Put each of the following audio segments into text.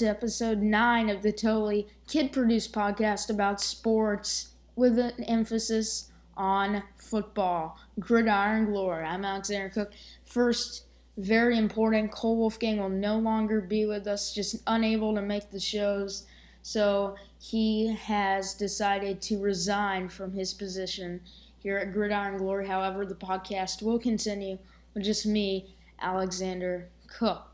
to episode 9 of the totally kid-produced podcast about sports with an emphasis on football. Gridiron Glory. I'm Alexander Cook. First, very important, Cole Wolfgang will no longer be with us, just unable to make the shows. So he has decided to resign from his position here at Gridiron Glory. However, the podcast will continue with just me, Alexander Cook.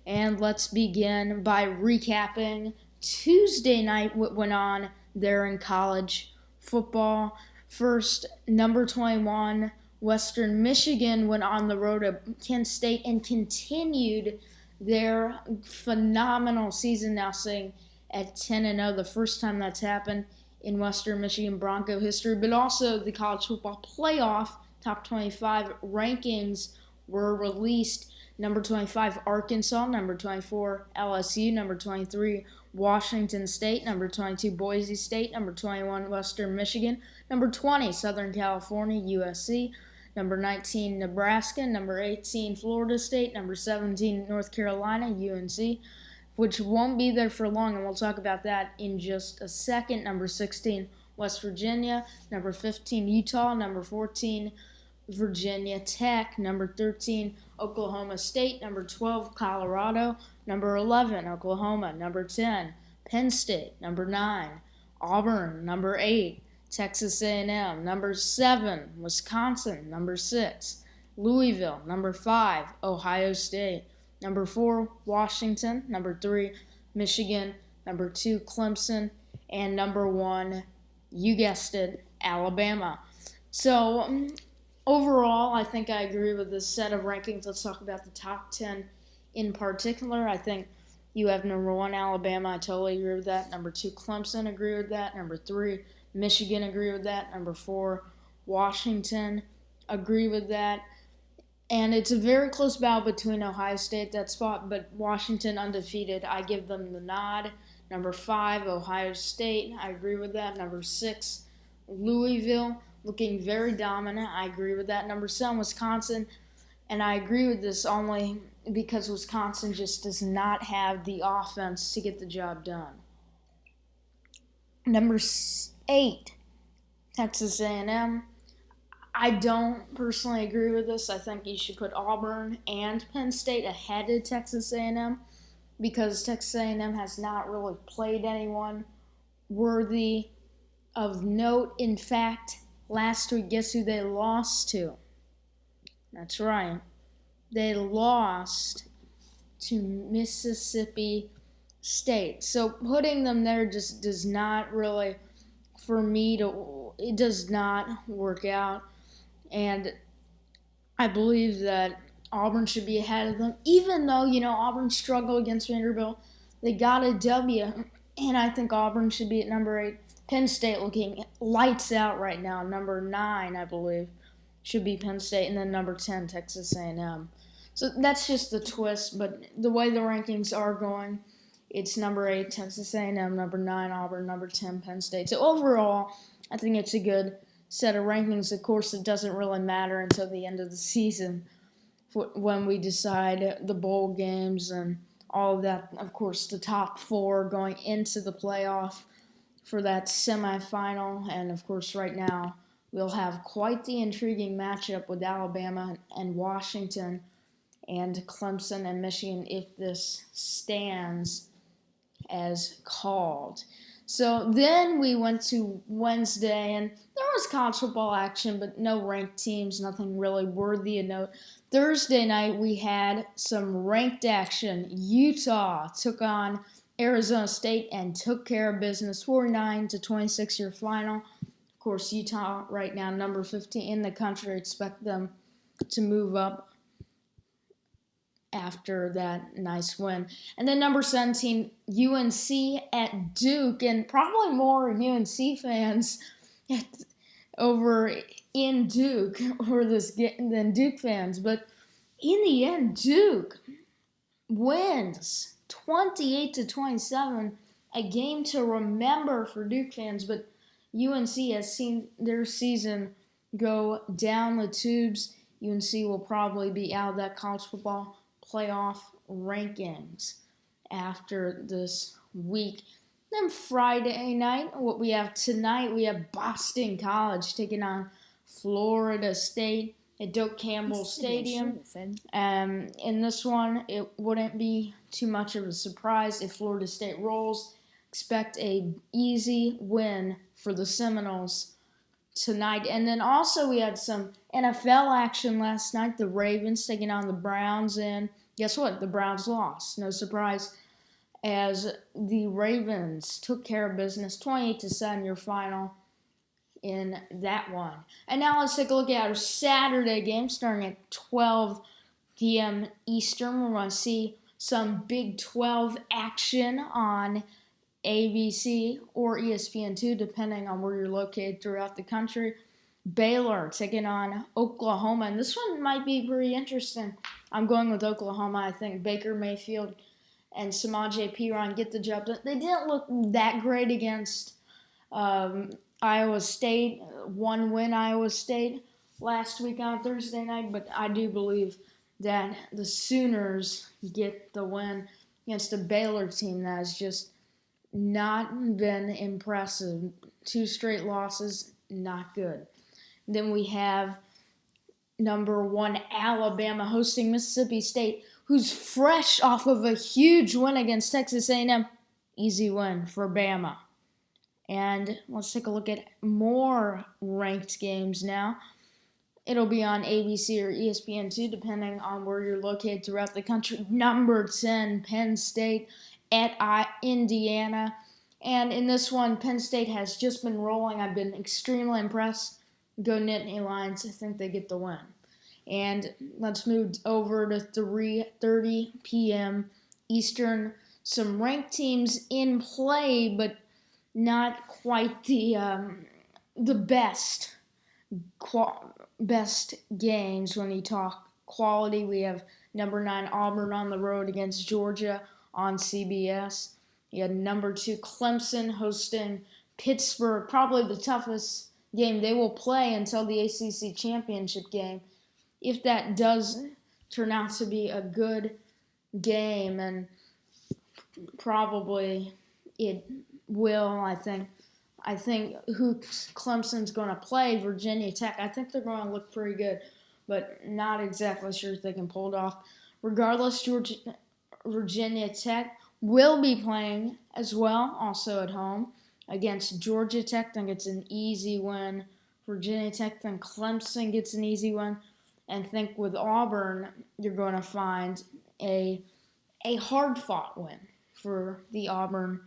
And let's begin by recapping Tuesday night, what went on there in college football. First, number 21, Western Michigan went on the road to Kent State and continued their phenomenal season, now sitting at 10-0, the first time that's happened in Western Michigan Bronco history. But also the college football playoff top 25 rankings were released. Number 25, Arkansas. Number 24, LSU. Number 23, Washington State. Number 22, Boise State. Number 21, Western Michigan. Number 20, Southern California, USC. Number 19, Nebraska. Number 18, Florida State. Number 17, North Carolina, UNC, which won't be there for long, and we'll talk about that in just a second. Number 16, West Virginia. Number 15, Utah. Number 14, Virginia Tech. Number 13, Oklahoma State. Number 12, Colorado. Number 11, Oklahoma. Number 10, Penn State. Number 9, Auburn. Number 8, Texas A&M. Number 7, Wisconsin. Number 6, Louisville. Number 5, Ohio State. Number 4, Washington. Number 3, Michigan. Number 2, Clemson. And number 1, you guessed it, Alabama. So, overall, I think I agree with this set of rankings. Let's talk about the top 10 in particular. I think you have number 1, Alabama. I totally agree with that. Number 2, Clemson. Agree with that. Number 3, Michigan. Agree with that. Number 4, Washington. Agree with that. And it's a very close battle between Ohio State, that spot, but Washington undefeated. I give them the nod. Number 5, Ohio State. I agree with that. Number 6, Louisville, looking very dominant. I agree with that. Number 7, Wisconsin. And I agree with this only because Wisconsin just does not have the offense to get the job done. Number 8, Texas A&M. I don't personally agree with this. I think you should put Auburn and Penn State ahead of Texas A&M because Texas A&M has not really played anyone worthy of note. In fact, last week, guess who they lost to? That's right. They lost to Mississippi State. So putting them there just does not really, for me, it does not work out. And I believe that Auburn should be ahead of them, even though, Auburn struggled against Vanderbilt. They got a W, and I think Auburn should be at number 8. Penn State looking lights out right now. Number 9, I believe, should be Penn State, and then number 10, Texas A&M. So that's just the twist, but the way the rankings are going, it's number 8, Texas A&M, number 9, Auburn, number 10, Penn State. So overall, I think it's a good set of rankings. Of course, it doesn't really matter until the end of the season when we decide the bowl games and all of that. Of course, the top 4 going into the playoff for that semifinal. And, of course, right now we'll have quite the intriguing matchup with Alabama and Washington and Clemson and Michigan if this stands as called. So then we went to Wednesday, and there was college football action, but no ranked teams, nothing really worthy of note. Thursday night, we had some ranked action. Utah took on Arizona State and took care of business, 49-26 your final. Of course, Utah right now, number 15 in the country. Expect them to move up after that nice win. And then number 17, UNC at Duke, and probably more UNC fans over in Duke over this than Duke fans. But in the end, Duke wins 28-27, a game to remember for Duke fans. But UNC has seen their season go down the tubes. UNC will probably be out of that college football playoff rankings. after this week. Then Friday night, what we have tonight, we have Boston College taking on Florida State at Doak Campbell Stadium. In this one, it wouldn't be too much of a surprise if Florida State rolls. Expect a easy win for the Seminoles tonight. And then also we had some NFL action last night. The Ravens taking on the Browns, and guess what? The Browns lost. No surprise, as the Ravens took care of business, 28-7 your final in that one. And now let's take a look at our Saturday game starting at 12 p.m. Eastern. We're going to see some Big 12 action on ABC or ESPN2, depending on where you're located throughout the country. Baylor taking on Oklahoma, and this one might be pretty interesting. I'm going with Oklahoma. I think Baker Mayfield and Samaje Perine get the job done. They didn't look that great against Iowa State. One win Iowa State last week on Thursday night, but I do believe that the Sooners get the win against a Baylor team that has just not been impressive. 2 straight losses, not good. Then we have number 1 Alabama hosting Mississippi State, who's fresh off of a huge win against Texas A&M. Easy win for Bama. And let's take a look at more ranked games now. It'll be on ABC or ESPN2, depending on where you're located throughout the country. Number 10, Penn State at Indiana. And in this one, Penn State has just been rolling. I've been extremely impressed. Go Nittany Lions. I think they get the win. And let's move over to 3:30 p.m. Eastern. Some ranked teams in play, but not quite the best games when you talk quality. We have number 9 Auburn on the road against Georgia on CBS. You had number 2 Clemson hosting Pittsburgh, probably the toughest game they will play until the ACC championship game. If that does turn out to be a good game, and probably it will, I think who Clemson's going to play, Virginia Tech, I think they're going to look pretty good, but not exactly sure if they can pull it off. Regardless, Virginia Tech will be playing as well, also at home, against Georgia Tech. I think it's an easy win. Virginia Tech, then Clemson gets an easy win. And think with Auburn, you're going to find a hard-fought win for the Auburn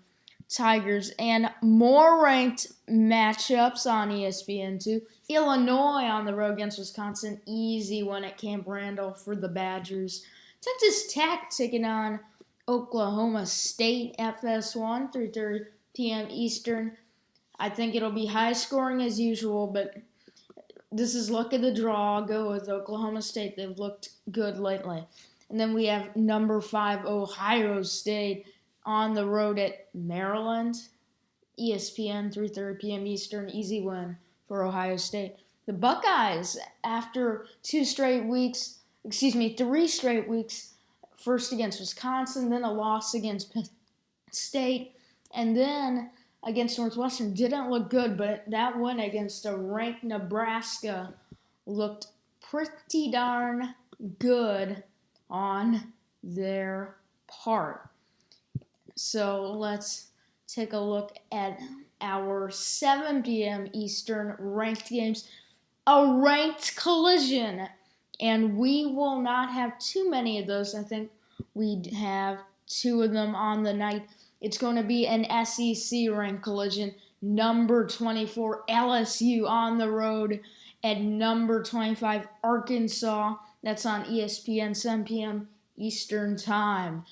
Tigers. And more ranked matchups on ESPN2. Illinois on the road against Wisconsin. Easy win at Camp Randall for the Badgers. Texas Tech taking on Oklahoma State, FS1, 3:30 p.m. Eastern. I think it'll be high scoring as usual, but this is luck of the draw. I'll go with Oklahoma State. They've looked good lately. And then we have number 5 Ohio State on the road at Maryland. ESPN, 3:30 p.m. Eastern. Easy win for Ohio State. The Buckeyes, after 3 straight weeks, first against Wisconsin, then a loss against Penn State, and then against Northwestern, didn't look good, but that win against a ranked Nebraska looked pretty darn good on their part. So let's take a look at our 7 p.m. Eastern ranked games. A ranked collision, and we will not have too many of those. I think we have 2 of them on the night. It's going to be an SEC ranked collision. Number 24, LSU on the road at number 25, Arkansas. That's on ESPN, 7 p.m. Eastern Time.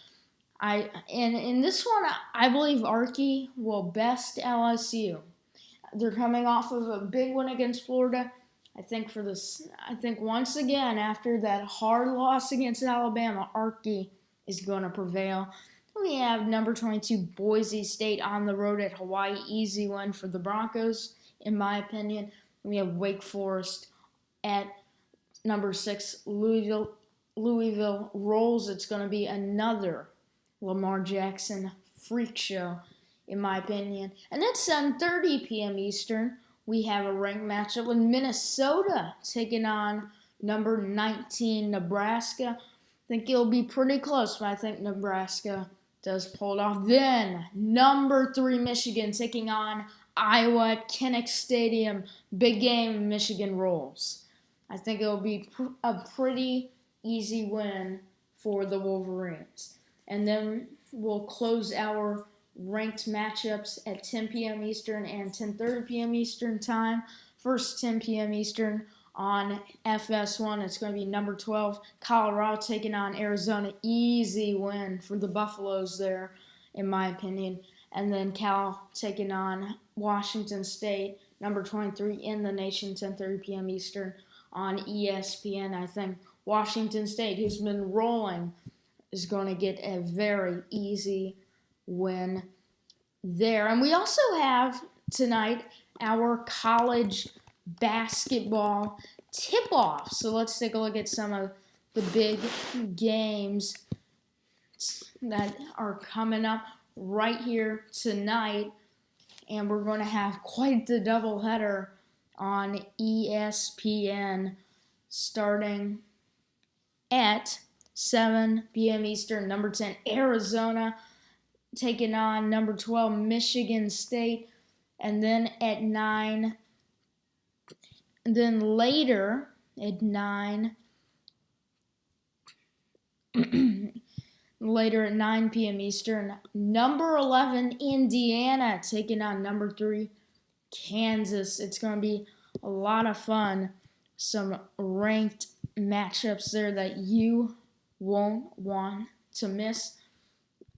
And in this one, I believe Arky will best LSU. They're coming off of a big win against Florida. I think once again, after that hard loss against Alabama, Arky is going to prevail. We have number 22, Boise State on the road at Hawaii. Easy win for the Broncos, in my opinion. We have Wake Forest at number 6, Louisville rolls. It's going to be another Lamar Jackson freak show, in my opinion. And at 7:30 p.m. Eastern, we have a ranked matchup with Minnesota taking on number 19 Nebraska. I think it'll be pretty close, but I think Nebraska does pull it off. Then, number 3 Michigan taking on Iowa at Kinnick Stadium. Big game, Michigan rolls. I think it'll be a pretty easy win for the Wolverines. And then we'll close our ranked matchups at 10 p.m. Eastern and 10:30 p.m. Eastern time. First 10 p.m. Eastern on FS1. It's going to be number 12 Colorado taking on Arizona. Easy win for the Buffaloes there, in my opinion. And then Cal taking on Washington State, number 23 in the nation, 10:30 p.m. Eastern on ESPN. I think Washington State, who's been rolling, is going to get a very easy win there. And we also have tonight our college basketball tip-off. So let's take a look at some of the big games that are coming up right here tonight. And we're going to have quite the doubleheader on ESPN starting at 7 p.m. Eastern. Number 10, Arizona taking on number 12, Michigan State. And then at 9, and then later at 9, later at 9 p.m. Eastern, number 11, Indiana taking on number 3, Kansas. It's going to be a lot of fun. Some ranked matchups there that you won't want to miss.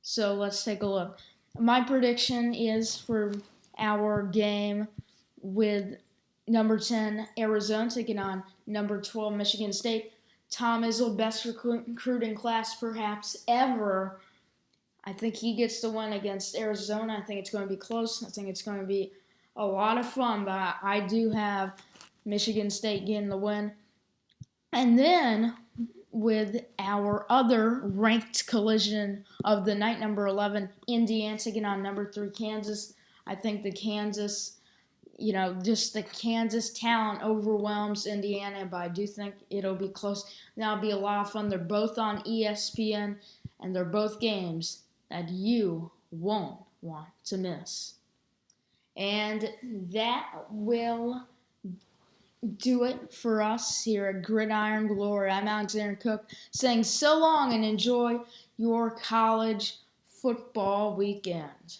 So let's take a look. My prediction is for our game with number 10, Arizona taking on number 12, Michigan State. Tom Izzo, best recruiting class perhaps ever. I think he gets the win against Arizona. I think it's going to be close. I think it's going to be a lot of fun, but I do have Michigan State getting the win. And then with our other ranked collision of the night, number 11, Indiana taking on number 3, Kansas. I think the Kansas, just the Kansas talent overwhelms Indiana, but I do think it'll be close. That'll be a lot of fun. They're both on ESPN, and they're both games that you won't want to miss. And that will do it for us here at Gridiron Glory. I'm Alexander Cook saying so long and enjoy your college football weekend.